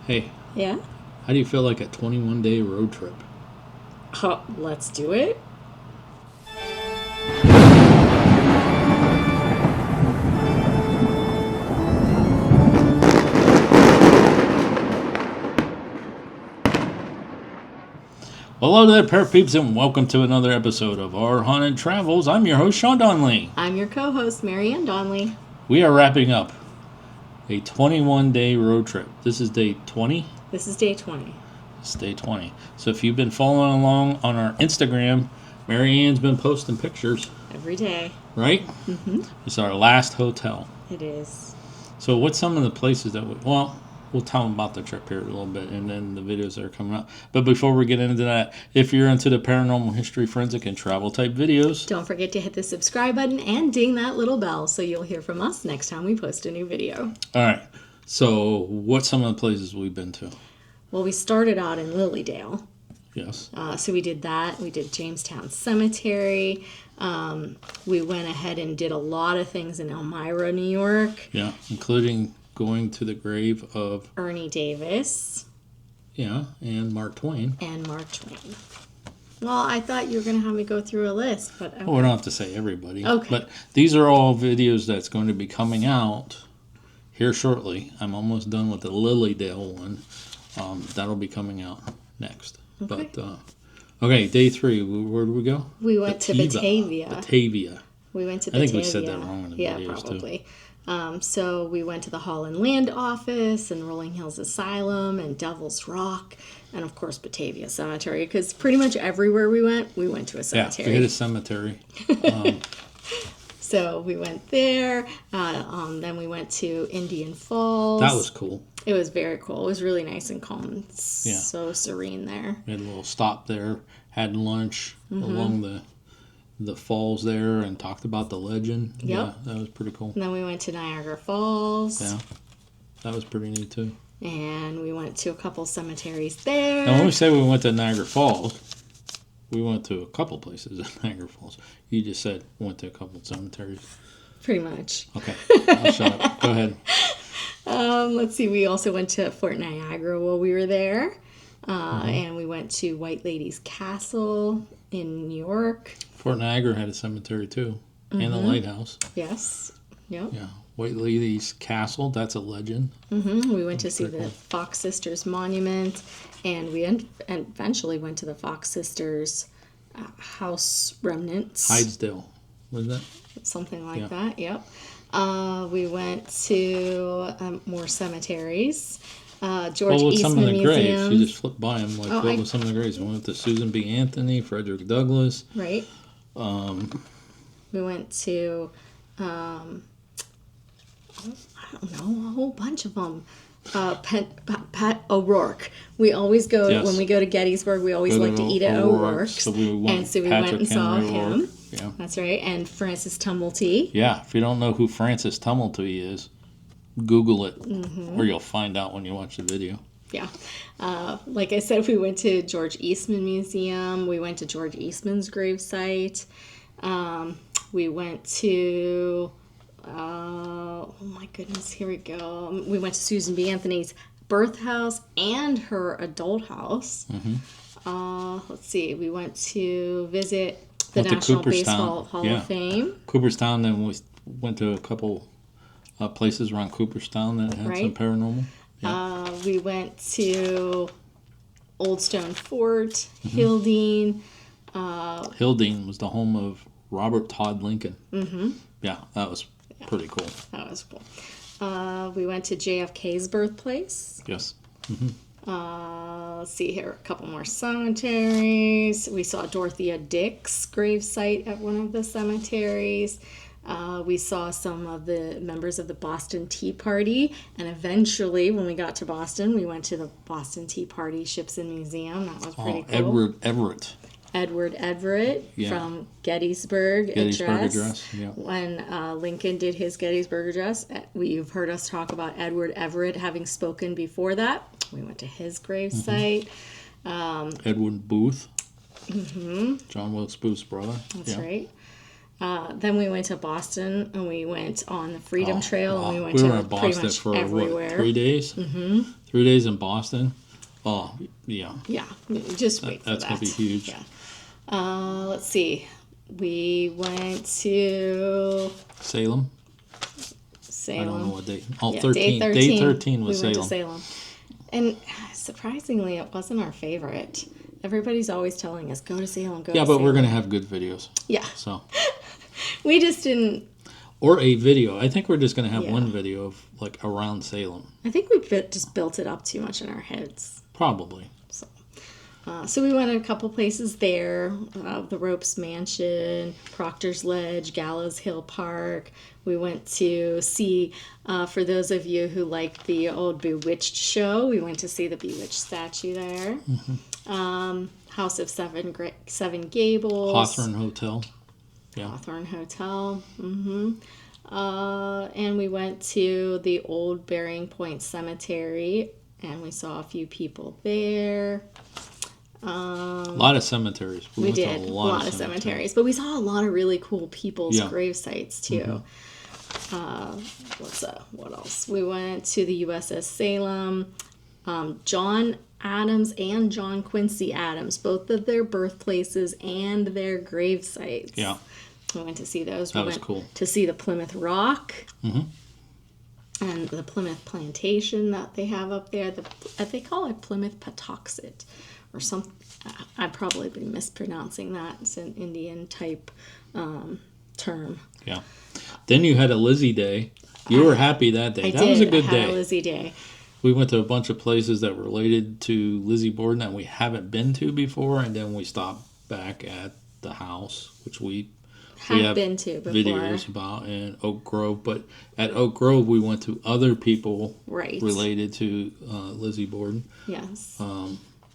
Hey, Yeah? how do you feel like a 21-day road trip? Let's do it. Well, hello there, pair peeps, and welcome to another episode of Our Haunted Travels. I'm your host, Sean Donnelly. I'm your co-host, Marianne Donnelly. We are wrapping up a 21-day road trip. This is day 20? This is day 20. It's day 20. So if you've been following along on our Instagram, Marianne's been posting pictures. Every day. Right? Mm-hmm. It's our last hotel. It is. So what's some of the places that we'll tell them about the trip here a little bit, and then the videos that are coming up. But before we get into that, if you're into the paranormal, history, forensic, and travel type videos, don't forget to hit the subscribe button and ding that little bell so you'll hear from us next time we post a new video. All right. So what's some of the places we've been to? Well, we started out in Lilydale. Yes. So we did that. We did Jamestown Cemetery. We went ahead and did a lot of things in Elmira, New York. Yeah, including going to the grave of Ernie Davis. Yeah, and Mark Twain. Well, I thought you were going to have me go through a list, but okay. Well, we don't have to say everybody. Okay. But these are all videos that's going to be coming out here shortly. I'm almost done with the Lilydale one. That'll be coming out next. Okay. But okay, day 3. Where did we go? We went to Batavia. We went to Batavia. I think we said that wrong in the videos, Yeah, probably. too. So we went to the Holland Land Office and Rolling Hills Asylum and Devil's Rock and, of course, Batavia Cemetery, because pretty much everywhere we went to a cemetery. Yeah, we hit a cemetery. So we went there. Then we went to Indian Falls. That was cool. It was very cool. It was really nice and calm. So serene there. We had a little stop there, had lunch along the falls there, and talked about the legend. Yep. Yeah, that was pretty cool. And then we went to Niagara Falls. Yeah, that was pretty neat too. And we went to a couple cemeteries there. Now, when we say we went to Niagara Falls, we went to a couple places at Niagara Falls. You just said we went to a couple cemeteries. Pretty much. Okay, I'll shut up. Go ahead. Let's see. We also went to Fort Niagara while we were there. And we went to White Lady's Castle in New York. Fort Niagara had a cemetery too, and a lighthouse. Yes. Yep. Yeah. White Lady's Castle, that's a legend. We went to see the Fox Sisters Monument, and we eventually went to the Fox Sisters house remnants. Hydesdale, wasn't it? Something like that, yep. We went to more cemeteries. George Eastman some of the Museum. graves? You just flipped by them. What was some of the graves? We went to Susan B. Anthony, Frederick Douglass. Right. We went to, I don't know, a whole bunch of them. Pat O'Rourke. We always go, when we go to Gettysburg, we always like to eat at O'Rourke's. So we went and saw him. Yeah. That's right. And Francis Tumulty. Yeah. If you don't know who Francis Tumulty is, Google it, or you'll find out when you watch the video. Yeah. Like I said, we went to George Eastman Museum. We went to George Eastman's gravesite. We went to, oh my goodness, here we go. We went to Susan B. Anthony's birth house and her adult house. Let's see. We went to visit the National Baseball Hall of Fame. Cooperstown, then we went to a couple places around Cooperstown that had some paranormal. Yeah. We went to Old Stone Fort, Hildene. Hildene was the home of Robert Todd Lincoln. Yeah, that was pretty cool. That was cool. We went to JFK's birthplace. Yes. Let's see here, a couple more cemeteries. We saw Dorothea Dix gravesite at one of the cemeteries. We saw some of the members of the Boston Tea Party, and eventually, when we got to Boston, we went to the Boston Tea Party Ships and Museum. That was pretty cool. Edward Everett from Gettysburg Address. Yeah. When Lincoln did his Gettysburg Address, you've heard us talk about Edward Everett having spoken before that. We went to his gravesite. Edwin Booth. John Wilkes Booth's brother. That's right. Then we went to Boston, and we went on the Freedom Trail, and we went in to Boston pretty much for everywhere. What, 3 days? 3 days in Boston. Oh, yeah. Yeah, just wait for That's that. going to be huge. Yeah. Let's see. We went to Salem. Salem. I don't know what day. Oh, Yeah, 13. Day 13 was we went to Salem. Salem. And surprisingly, it wasn't our favorite. Everybody's always telling us, go to Salem, go to Yeah, Salem. but we're going to have good videos. Yeah. So. We just didn't. Or a video. I think we're just going to have Yeah. one video of like around Salem. I think we just built it up too much in our heads. Probably. So we went to a couple places there, the Ropes Mansion, Proctor's Ledge, Gallows Hill Park. We went to see, for those of you who like the old Bewitched show, we went to see the Bewitched statue there. Mm-hmm. House of Seven Gables. Hawthorne Hotel. Yeah. Hawthorne Hotel. Mm-hmm. And we went to the old Burying Point Cemetery, and we saw a few people there. A lot of cemeteries. We did a lot of cemeteries, but we saw a lot of really cool people's grave sites too. Mm-hmm. What else? We went to the USS Salem. John Adams and John Quincy Adams, both of their birthplaces and their grave sites. Yeah. We went to see those. That was cool. To see the Plymouth Rock. Mm-hmm. And the Plymouth Plantation that they have up there. They call it Plymouth Patuxet. Or something. I'd probably be mispronouncing that. It's an Indian type term. Yeah. Then you had a Lizzie Day. You were happy that day. That was a good day. I had a Lizzie Day. We went to a bunch of places that were related to Lizzie Borden that we haven't been to before, and then we stopped back at the house, which we have been to before. Videos about in Oak Grove. But at Oak Grove, we went to other people related to Lizzie Borden. Yes.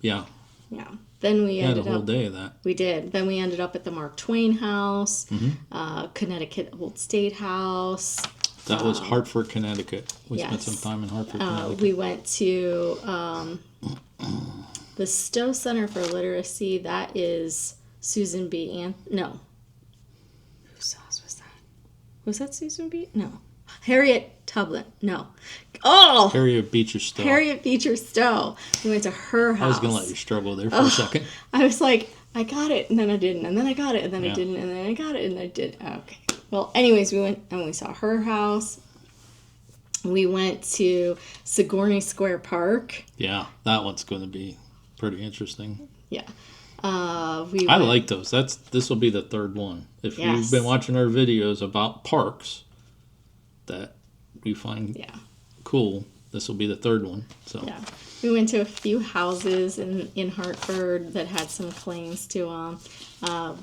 Yeah. Yeah. Then we had a whole day of that. We did. Then we ended up at the Mark Twain House, Mm-hmm. Connecticut Old State House. That was Hartford, Connecticut. We spent some time in Hartford, Connecticut. We went to the Stowe Center for Literacy. That is Susan B. No. Whose house was that? Was that Susan B.? No. Harriet Tubman. No. Oh! Harriet Beecher Stowe. Harriet Beecher Stowe. We went to her house. I was going to let you struggle there for a second. I was like, I got it, and then I didn't, and then I got it, and then I didn't, and then I got it, and I did. Okay. Well, anyways, we went and we saw her house. We went to Sigourney Square Park. Yeah, that one's going to be pretty interesting. Yeah. I like those. This will be the third one. If you've been watching our videos about parks that you find cool, this will be the third one. So yeah, we went to a few houses in Hartford that had some claims to them.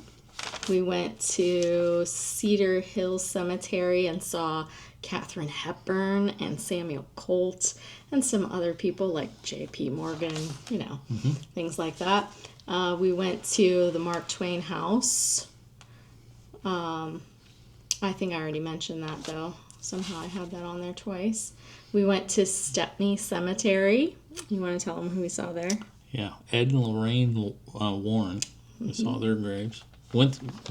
We went to Cedar Hill Cemetery and saw Katharine Hepburn and Samuel Colt and some other people like J.P. Morgan, things like that. We went to the Mark Twain house. I think I already mentioned that, though. Somehow I had that on there twice. We went to Stepney Cemetery. You want to tell them who we saw there? Yeah, Ed and Lorraine Warren. We saw their graves.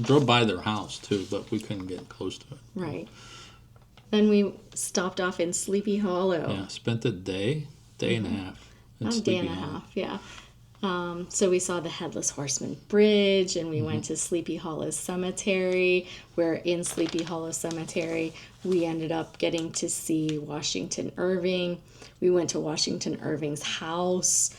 Drove by their house, too, but we couldn't get close to it. Right. Then we stopped off in Sleepy Hollow. Yeah, spent a day and a half. A day and a half, yeah. So we saw the Headless Horseman Bridge, and we went to Sleepy Hollow Cemetery, where in Sleepy Hollow Cemetery, we ended up getting to see Washington Irving. We went to Washington Irving's house.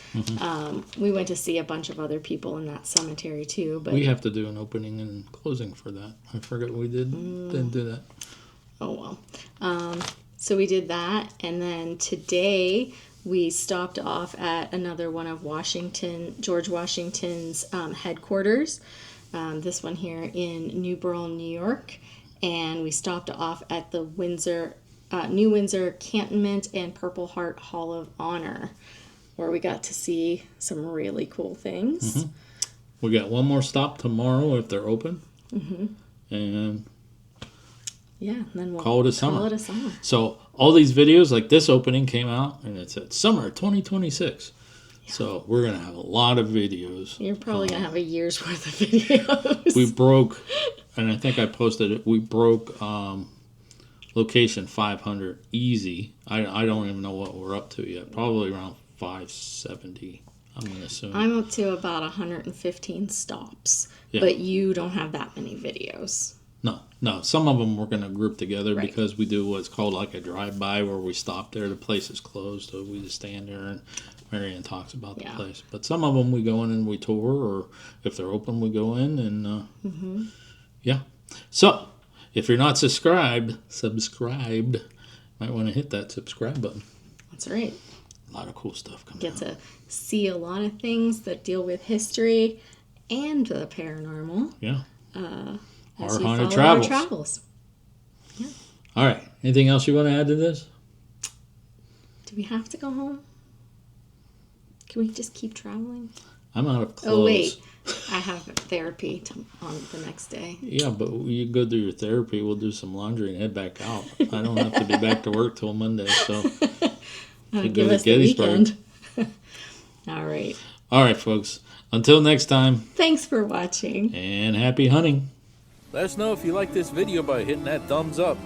We went to see a bunch of other people in that cemetery, too. But we have to do an opening and closing for that. I forgot we didn't do that. Oh, well. So we did that, and then today we stopped off at another one of George Washington's headquarters, this one here in New Bern, New York, and we stopped off at the New Windsor Cantonment and Purple Heart Hall of Honor, where we got to see some really cool things. We got one more stop tomorrow if they're open, and then we'll call it a summer. So all these videos, like this opening came out, and it said summer 2026. Yeah. So we're going to have a lot of videos. You're probably going to have a year's worth of videos. We broke, and I think I posted it, we broke Location 500, easy. I don't even know what we're up to yet. Probably around 570, I'm going to assume. I'm up to about 115 stops, but you don't have that many videos. No. Some of them we're going to group together because we do what's called like a drive-by where we stop there. The place is closed, so we just stand there and Marianne talks about the place. But some of them we go in and we tour, or if they're open, we go in and, yeah. So, if you're not subscribed, might want to hit that subscribe button. That's right. A lot of cool stuff coming out. Get to see a lot of things that deal with history and the paranormal. Yeah. As we follow our travels. Yeah. All right. Anything else you want to add to this? Do we have to go home? Can we just keep traveling? I'm out of clothes. Oh, wait. I have therapy on the next day. Yeah, but you go do your therapy. We'll do some laundry and head back out. I don't have to be back to work till Monday, so give us the weekend. All right. All right, folks. Until next time. Thanks for watching. And happy hunting. Let us know if you like this video by hitting that thumbs up.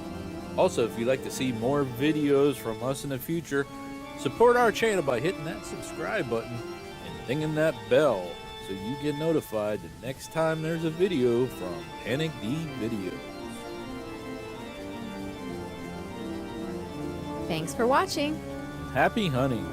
Also, if you'd like to see more videos from us in the future, support our channel by hitting that subscribe button and dinging that bell so you get notified the next time there's a video from Panic D Videos. Thanks for watching. Happy hunting.